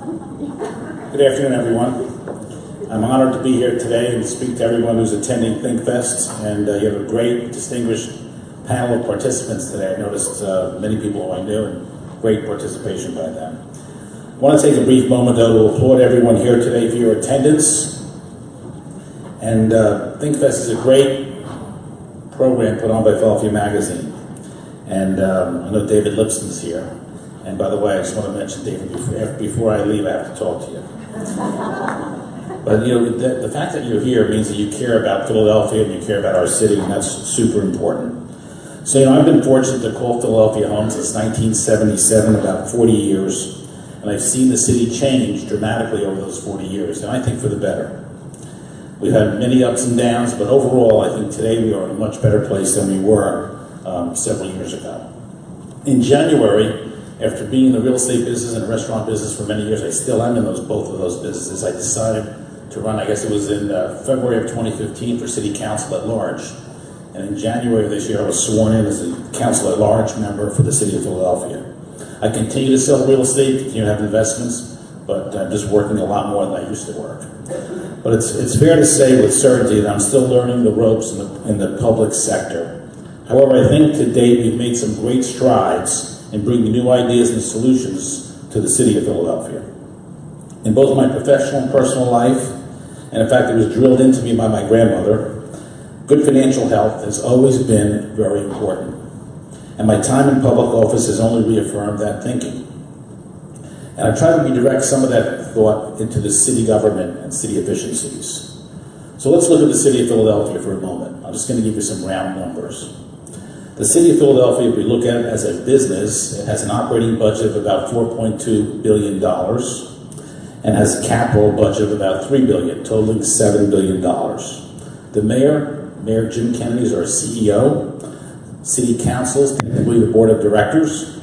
Good afternoon, everyone. I'm honored to be here today and speak to everyone who's attending ThinkFest, and you have a great, distinguished panel of participants today. I noticed many people who I knew, and great participation by them. I want to take a brief moment, though, to applaud everyone here today for your attendance. And ThinkFest is a great program put on by Philadelphia Magazine. And I know David Lipson's here. And by the way, I just want to mention, David, before I leave, I have to talk to you. But you know, the fact that you're here means that you care about Philadelphia and you care about our city, and that's super important. So, you know, I've been fortunate to call Philadelphia home since 1977, about 40 years, and I've seen the city change dramatically over those 40 years, and I think for the better. We've had many ups and downs, but overall, I think today we are in a much better place than we were several years ago. In January, after being in the real estate business and the restaurant business for many years, I still am in both of those businesses. I decided to run, I guess it was in February of 2015, for City Council at Large. And in January of this year, I was sworn in as a Council at Large member for the City of Philadelphia. I continue to sell real estate, continue to have investments, but I'm just working a lot more than I used to work. But it's fair to say with certainty that I'm still learning the ropes in the public sector. However, I think to date we've made some great strides in bringing new ideas and solutions to the city of Philadelphia. In both my professional and personal life, and in fact it was drilled into me by my grandmother, good financial health has always been very important. And my time in public office has only reaffirmed that thinking. And I try to redirect some of that thought into the city government and city efficiencies. So let's look at the city of Philadelphia for a moment. I'm just going to give you some round numbers. The city of Philadelphia, if we look at it as a business, it has an operating budget of about $4.2 billion and has a capital budget of about $3 billion, totaling $7 billion. The Mayor Jim Kennedy is our CEO. City Council is technically the board of directors.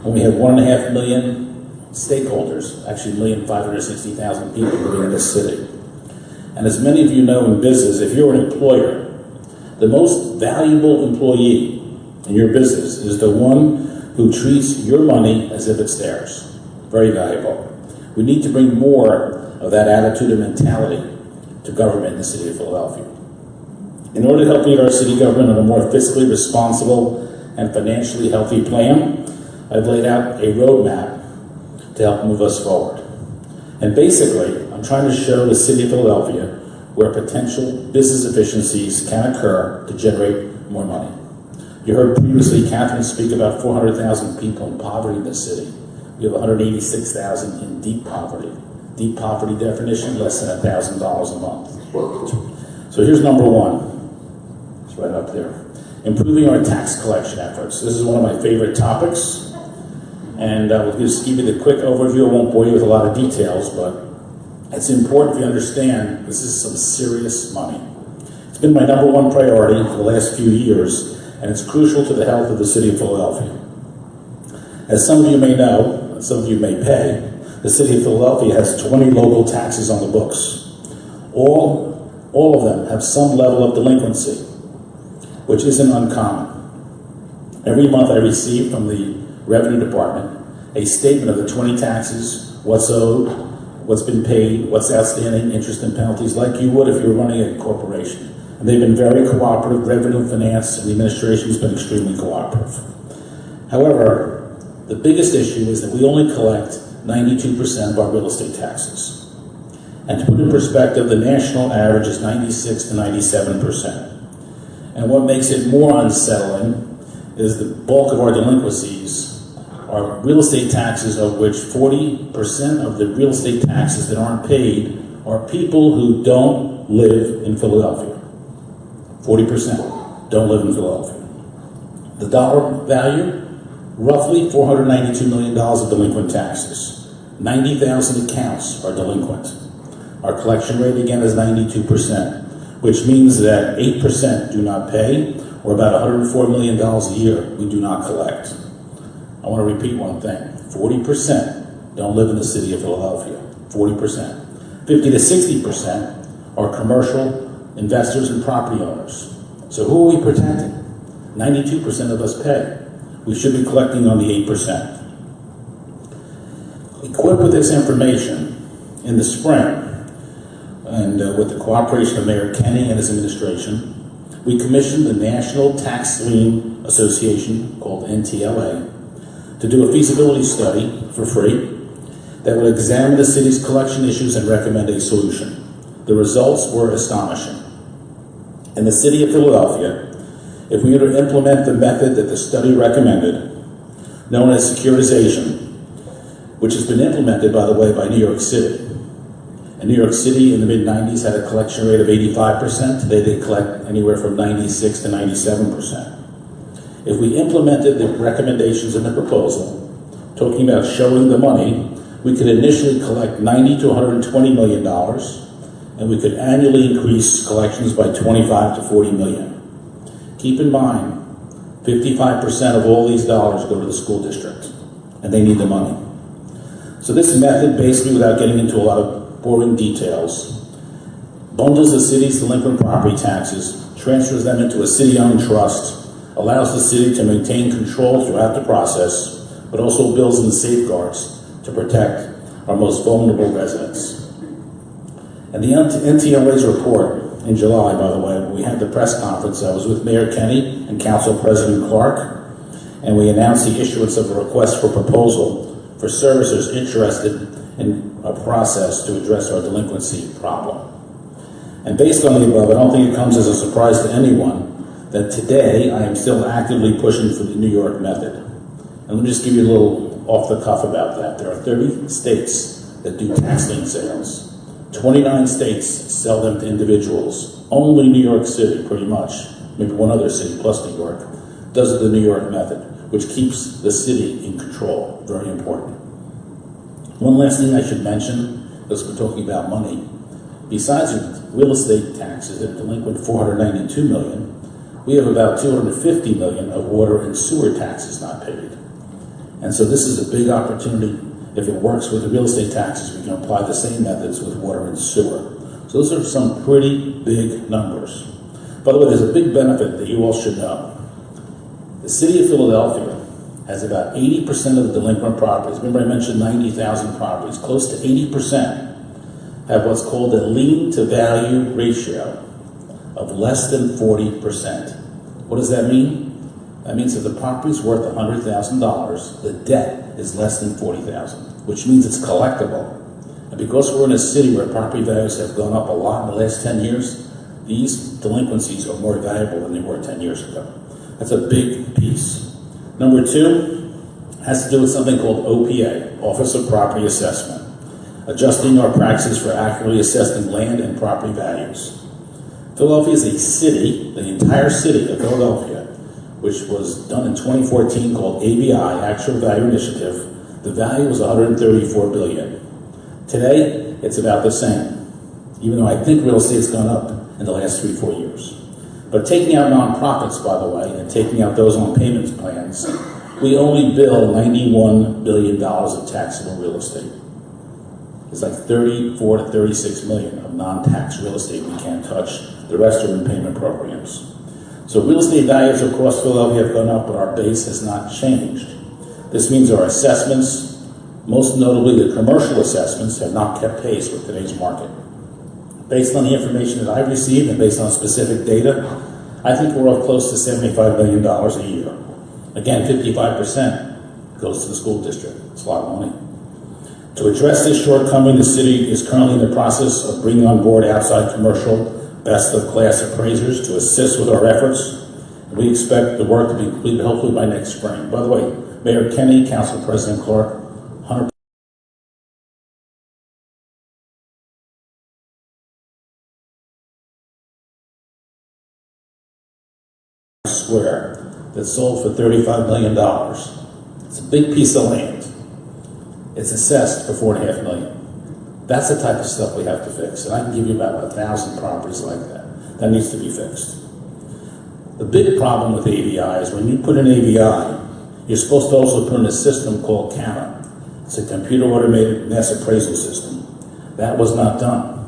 And we have 1.5 million stakeholders, actually 1,560,000 people living in this city. And as many of you know in business, if you're an employer, the most valuable employee in your business is the one who treats your money as if it's theirs. Very valuable. We need to bring more of that attitude and mentality to government in the city of Philadelphia. In order to help lead our city government on a more fiscally responsible and financially healthy plan, I've laid out a roadmap to help move us forward. And basically, I'm trying to show the city of Philadelphia where potential business efficiencies can occur to generate more money. You heard previously Catherine speak about 400,000 people in poverty in this city. We have 186,000 in deep poverty. Deep poverty definition, less than $1,000 a month. So here's number one. It's right up there. Improving our tax collection efforts. This is one of my favorite topics. And we'll just give you the quick overview. I won't bore you with a lot of details, but it's important to understand this is some serious money. It's been my number one priority for the last few years, and it's crucial to the health of the city of Philadelphia. As some of you may know, and some of you may pay, the city of Philadelphia has 20 local taxes on the books. All of them have some level of delinquency, which isn't uncommon. Every month I receive from the Revenue Department a statement of the 20 taxes, what's owed, what's been paid, what's outstanding, interest and penalties, like you would if you were running a corporation. And they've been very cooperative. Revenue, Finance, and the administration has been extremely cooperative. However, the biggest issue is that we only collect 92% of our real estate taxes. And to put in perspective, the national average is 96 to 97%. And what makes it more unsettling is the bulk of our delinquencies are real estate taxes, of which 40% of the real estate taxes that aren't paid are people who don't live in Philadelphia. 40% don't live in Philadelphia. The dollar value, roughly $492 million of delinquent taxes. 90,000 accounts are delinquent. Our collection rate, again, is 92%, which means that 8% do not pay, or about $104 million a year we do not collect. I want to repeat one thing. 40% don't live in the city of Philadelphia. 40%. 50 to 60% are commercial investors and property owners. So who are we protecting? 92% of us pay. We should be collecting on the 8%. Equipped with this information, in the spring, and with the cooperation of Mayor Kenny and his administration, we commissioned the National Tax Lien Association, called NTLA, to do a feasibility study for free that would examine the city's collection issues and recommend a solution. The results were astonishing. In the city of Philadelphia, if we were to implement the method that the study recommended, known as securitization, which has been implemented, by the way, by New York City. And New York City in the mid-90s had a collection rate of 85%. Today they collect anywhere from 96 to 97%. If we implemented the recommendations in the proposal, talking about showing the money, we could initially collect $90 to $120 million, and we could annually increase collections by 25 to 40 million. Keep in mind, 55% of all these dollars go to the school district, and they need the money. So this method, basically, without getting into a lot of boring details, bundles the city's delinquent property taxes, transfers them into a city-owned trust, allows the city to maintain control throughout the process, but also builds in safeguards to protect our most vulnerable residents. And the NTLA's report in July, by the way, when we had the press conference, I was with Mayor Kenny and Council President Clark, and we announced the issuance of a request for proposal for servicers interested in a process to address our delinquency problem. And based on the above, I don't think it comes as a surprise to anyone that today I am still actively pushing for the New York method. And let me just give you a little off the cuff about that. There are 30 states that do tax lien sales. 29 states sell them to individuals. Only New York City, pretty much, maybe one other city plus New York, does the New York method, which keeps the city in control. Very important. One last thing I should mention, because we're talking about money. Besides real estate taxes that are delinquent $492 million, we have about $250 million of water and sewer taxes not paid. And so this is a big opportunity. If it works with the real estate taxes, we can apply the same methods with water and sewer. So those are some pretty big numbers. By the way, there's a big benefit that you all should know. The city of Philadelphia has about 80% of the delinquent properties. Remember I mentioned 90,000 properties. Close to 80% have what's called a lien to value ratio of less than 40%. What does that mean? That means if the property is worth $100,000, the debt is less than $40,000, which means it's collectible. And because we're in a city where property values have gone up a lot in the last 10 years, these delinquencies are more valuable than they were 10 years ago. That's a big piece. Number two has to do with something called OPA, Office of Property Assessment, adjusting our practices for accurately assessing land and property values. Philadelphia is a city, the entire city of Philadelphia, which was done in 2014 called AVI, Actual Value Initiative. The value was $134 billion. Today, it's about the same, even though I think real estate's gone up in the last 3-4 years. But taking out nonprofits, by the way, and taking out those on payment plans, we only bill $91 billion of taxable real estate. It's like 34 to 36 million of non-tax real estate we can't touch. The rest are in payment programs. So real estate values across Philadelphia have gone up, but our base has not changed. This means our assessments, most notably the commercial assessments, have not kept pace with today's market. Based on the information that I've received and based on specific data, I think we're up close to $75 million a year. Again, 55% goes to the school district. It's a lot of money. To address this shortcoming, the city is currently in the process of bringing on board outside commercial best-of-class appraisers to assist with our efforts. We expect the work to be completed hopefully by next spring. By the way, Mayor Kenny, Council President Clark, 100% square that sold for $35 million. It's a big piece of land. It's assessed for $4.5 million. That's the type of stuff we have to fix. And I can give you about 1,000 properties like that. That needs to be fixed. The big problem with AVI is when you put in AVI, you're supposed to also put in a system called CAMA. It's a computer automated mass appraisal system. That was not done.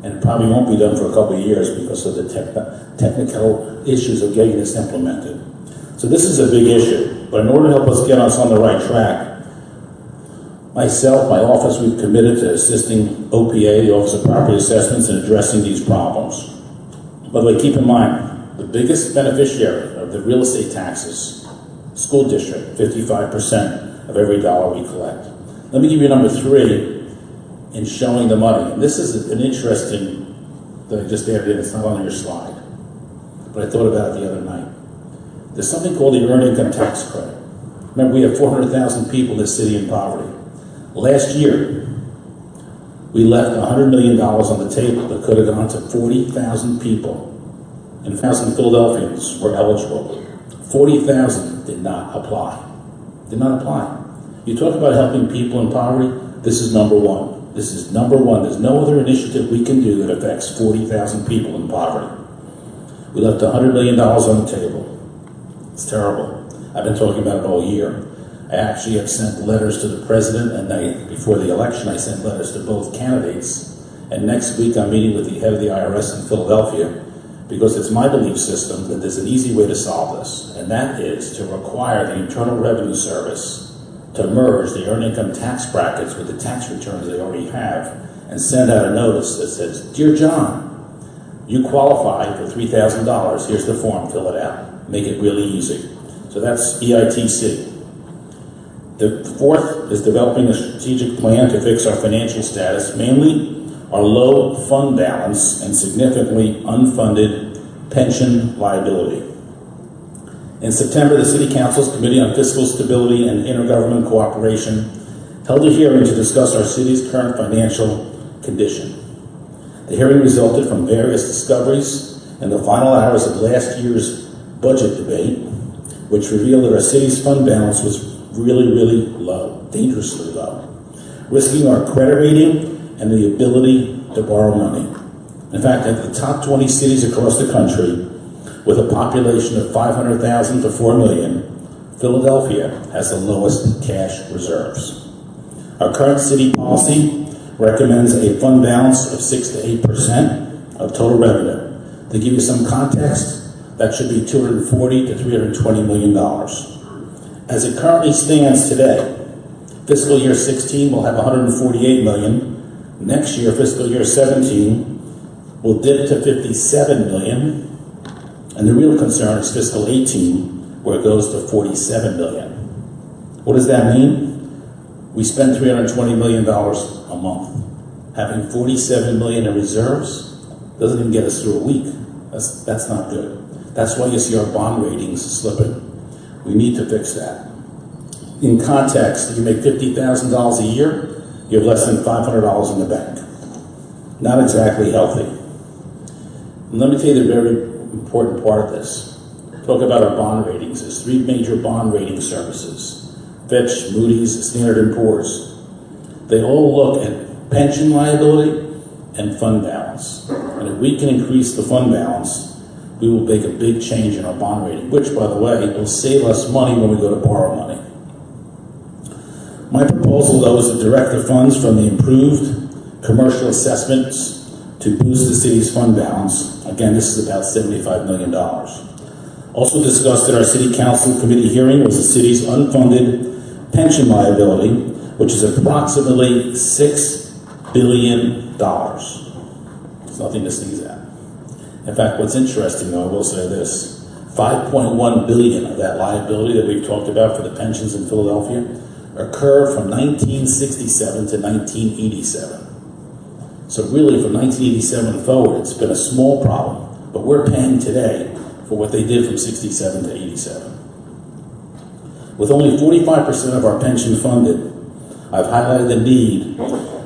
And it probably won't be done for a couple of years because of the technical issues of getting this implemented. So this is a big issue. But in order to help us get us on the right track, Myself, my office, we've committed to assisting OPA, the Office of Property Assessments, in addressing these problems. By the way, keep in mind, the biggest beneficiary of the real estate taxes, school district, 55% of every dollar we collect. Let me give you number 3 in showing the money. And this is an interesting that I just added in. It's not on your slide, but I thought about it the other night. There's something called the Earned Income Tax Credit. Remember, we have 400,000 people in this city in poverty. Last year, we left $100 million on the table that could have gone to 40,000 people. And 1,000 Philadelphians were eligible. 40,000 did not apply. Did not apply. You talk about helping people in poverty, this is number 1. This is number 1. There's no other initiative we can do that affects 40,000 people in poverty. We left $100 million on the table. It's terrible. I've been talking about it all year. I actually have sent letters to the president, and before the election, I sent letters to both candidates. And next week, I'm meeting with the head of the IRS in Philadelphia, because it's my belief system that there's an easy way to solve this, and that is to require the Internal Revenue Service to merge the earned income tax brackets with the tax returns they already have, and send out a notice that says, "Dear John, you qualify for $3,000. Here's the form, fill it out." Make it really easy. So that's EITC. The 4th is developing a strategic plan to fix our financial status, mainly our low fund balance and significantly unfunded pension liability. In September, the City Council's Committee on Fiscal Stability and Intergovernment Cooperation held a hearing to discuss our city's current financial condition. The hearing resulted from various discoveries in the final hours of last year's budget debate, which revealed that our city's fund balance was really low, dangerously low, risking our credit rating and the ability to borrow money. In fact, at the top 20 cities across the country, with a population of 500,000 to 4 million, Philadelphia has the lowest cash reserves. Our current city policy recommends a fund balance of 6 to 8% of total revenue. To give you some context, that should be $240 to $320 million. As it currently stands today, fiscal year 16 will have $148 million. Next year, fiscal year 17, will dip to $57 million. And the real concern is fiscal 18, where it goes to $47 million. What does that mean? We spend $320 million a month. Having $47 million in reserves doesn't even get us through a week. That's not good. That's why you see our bond ratings slipping. We need to fix that. In context, if you make $50,000 a year, you have less than $500 in the bank. Not exactly healthy. And let me tell you the very important part of this. Talk about our bond ratings. There's 3 major bond rating services: Fitch, Moody's, Standard & Poor's. They all look at pension liability and fund balance. And if we can increase the fund balance, we will make a big change in our bond rating, which, by the way, will save us money when we go to borrow money. My proposal, though, is to direct the funds from the improved commercial assessments to boost the city's fund balance. Again, this is about $75 million. Also discussed at our City Council Committee hearing was the city's unfunded pension liability, which is approximately $6 billion. It's nothing to sneeze at. In fact, what's interesting, though, I will say this, $5.1 billion of that liability that we've talked about for the pensions in Philadelphia occurred from 1967 to 1987. So really, from 1987 forward, it's been a small problem, but we're paying today for what they did from 67 to 87. With only 45% of our pension funded, I've highlighted the need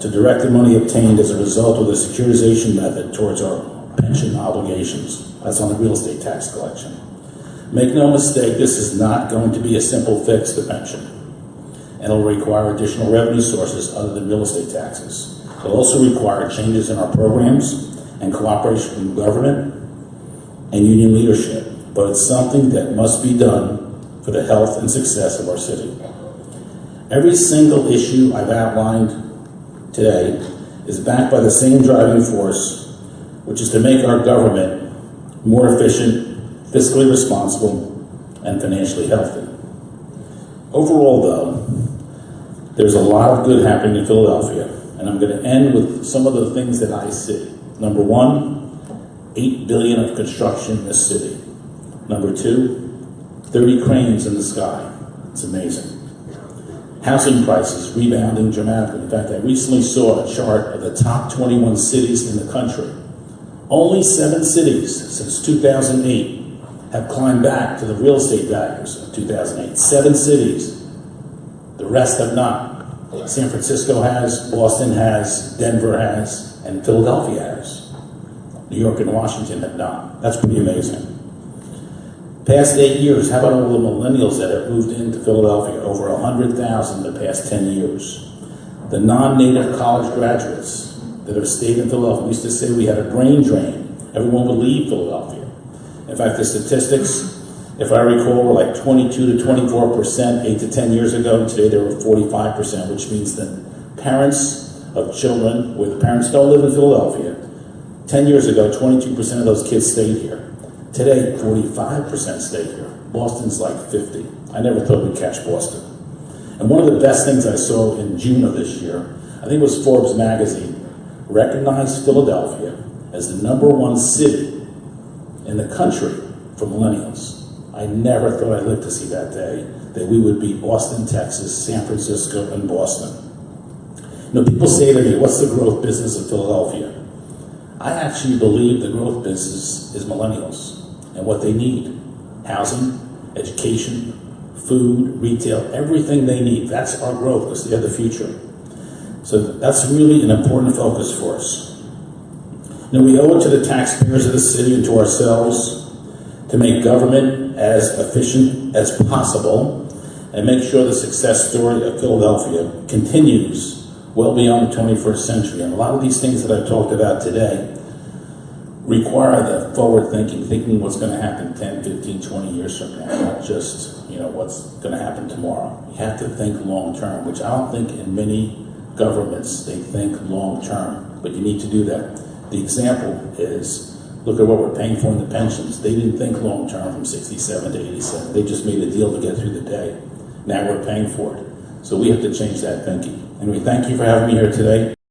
to direct the money obtained as a result of the securitization method towards our pension obligations. That's on the real estate tax collection. Make no mistake, this is not going to be a simple fix to pension, and it'll require additional revenue sources other than real estate taxes. It'll also require changes in our programs and cooperation from government and union leadership, but it's something that must be done for the health and success of our city. Every single issue I've outlined today is backed by the same driving force, which is to make our government more efficient, fiscally responsible, and financially healthy. Overall, though, There's a lot of good happening in Philadelphia, and I'm going to end with some of the things that I see. Number one, $8 billion of construction in this city. Number two, 30 cranes in the sky. It's amazing. Housing prices rebounding dramatically. In fact, I recently saw a chart of the top 21 cities in the country. Only 7 cities since 2008 have climbed back to the real estate values of 2008. 7 cities. The rest have not. San Francisco has, Boston has, Denver has, and Philadelphia has. New York and Washington have not. That's pretty amazing. Past 8 years, how about all the millennials that have moved into Philadelphia? Over 100,000 in the past 10 years. The non-native college graduates that have stayed in Philadelphia. We used to say we had a brain drain. Everyone would leave Philadelphia. In fact, the statistics, if I recall, were like 22 to 24% 8 to 10 years ago. And today they were 45%, which means that parents of children where the parents don't live in Philadelphia, 10 years ago, 22% of those kids stayed here. Today, 45% stay here. Boston's like 50. I never thought we'd catch Boston. And one of the best things I saw in June of this year, I think it was Forbes magazine, recognized Philadelphia as the #1 city in the country for millennials. I never thought I'd live to see that day, that we would beat Austin, Texas, San Francisco, and Boston. You know, people say to me, what's the growth business of Philadelphia? I actually believe the growth business is millennials and what they need. Housing, education, food, retail, everything they need. That's our growth because they're the future. So that's really an important focus for us. Now, we owe it to the taxpayers of the city and to ourselves to make government as efficient as possible and make sure the success story of Philadelphia continues well beyond the 21st century. And a lot of these things that I've talked about today require the forward thinking what's going to happen 10, 15, 20 years from now, not just, what's going to happen tomorrow. You have to think long term, which I don't think in many governments they think long term, but you need to do that. The example is, look at what we're paying for in the pensions. They didn't think long term from 67 to 87. They just made a deal to get through the day. Now we're paying for it. So we have to change that thinking. Anyway, thank you for having me here today.